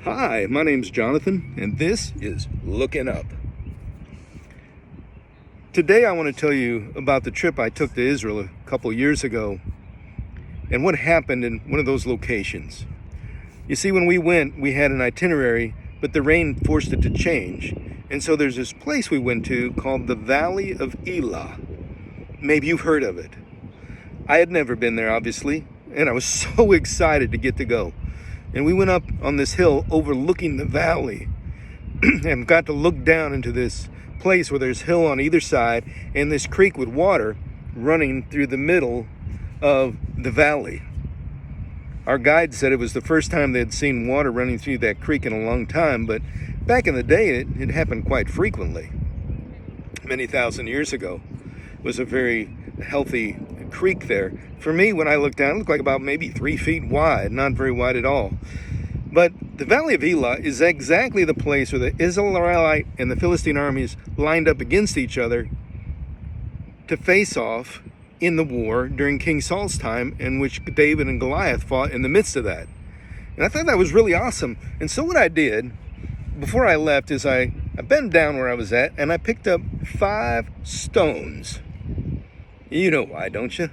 Hi, my name's Jonathan, and this is Looking Up. Today I want to tell you about the trip I took to Israel a couple years ago and what happened in one of those locations. You see, when we went, we had an itinerary, but the rain forced it to change. And so there's this place we went to called the Valley of Elah. Maybe you've heard of it. I had never been there, obviously, and I was so excited to get to go. And we went up on this hill overlooking the valley and got to look down into this place where there's hill on either side and this creek with water running through the middle of the valley. Our guide said it was the first time they had seen water running through that creek in a long time, but back in the day it happened quite frequently. Many thousand years ago. It was a very healthy creek there. For me, when I looked down, it looked like about maybe 3 feet wide, not very wide at all. But the Valley of Elah is exactly the place where the Israelite and the Philistine armies lined up against each other to face off in the war during King Saul's time, in which David and Goliath fought in the midst of that. And I thought that was really awesome. And so what I did before I left is I bent down where I was at and I picked up 5 stones. You know why, don't you?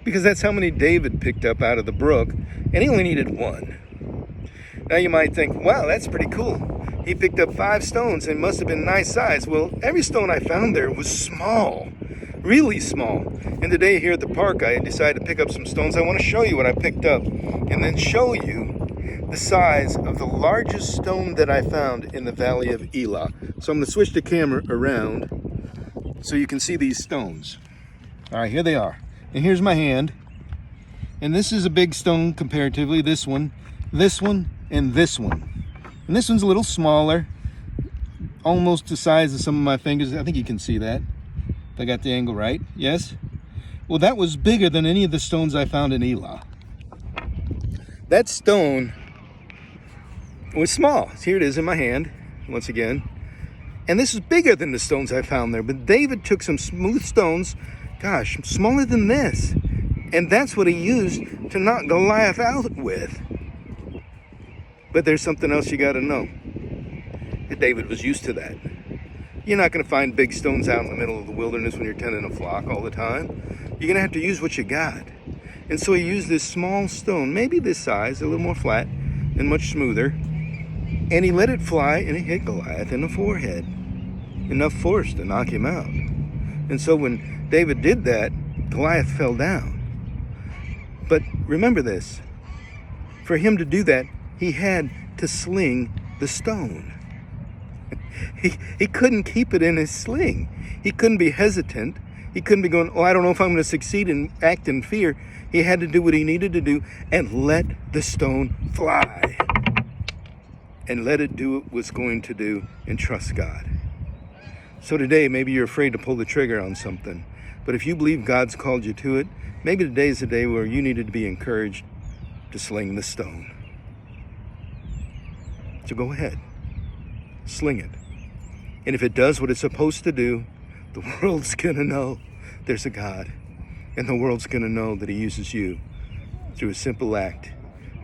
Because that's how many David picked up out of the brook, and he only needed 1. Now you might think, wow, that's pretty cool. He picked up 5 stones and must have been nice size. Well, every stone I found there was small, really small. And today here at the park, I decided to pick up some stones. I want to show you what I picked up and then show you the size of the largest stone that I found in the Valley of Elah. So I'm going to switch the camera around so you can see these stones. All right, here they are. And here's my hand. And this is a big stone comparatively. This one, and this one. And this one's a little smaller, almost the size of some of my fingers. I think you can see that. If I got the angle right. Yes? Well, that was bigger than any of the stones I found in Elah. That stone was small. Here it is in my hand, once again. And this is bigger than the stones I found there. But David took some smooth stones, gosh, smaller than this. And that's what he used to knock Goliath out with. But there's something else you got to know. David was used to that. You're not going to find big stones out in the middle of the wilderness when you're tending a flock all the time. You're going to have to use what you got. And so he used this small stone, maybe this size, a little more flat and much smoother. And he let it fly and it hit Goliath in the forehead. Enough force to knock him out. And so when David did that, Goliath fell down. But remember this. For him to do that, he had to sling the stone. He couldn't keep it in his sling. He couldn't be hesitant. He couldn't be going, I don't know if I'm going to succeed and act in fear. He had to do what he needed to do and let the stone fly. And let it do what it was going to do and trust God. So today, maybe you're afraid to pull the trigger on something. But if you believe God's called you to it, maybe today's the day where you needed to be encouraged to sling the stone. So go ahead, sling it. And if it does what it's supposed to do, the world's going to know there's a God. And the world's going to know that he uses you through a simple act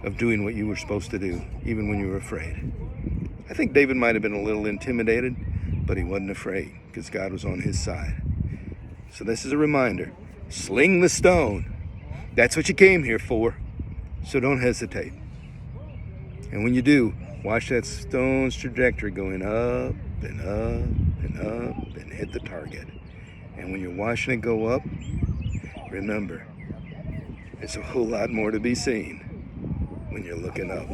of doing what you were supposed to do, even when you were afraid. I think David might have been a little intimidated, but he wasn't afraid because God was on his side. So this is a reminder. Sling the stone. That's what you came here for. So don't hesitate. And when you do, watch that stone's trajectory going up and up and up and hit the target. And when you're watching it go up, remember, there's a whole lot more to be seen when you're looking up.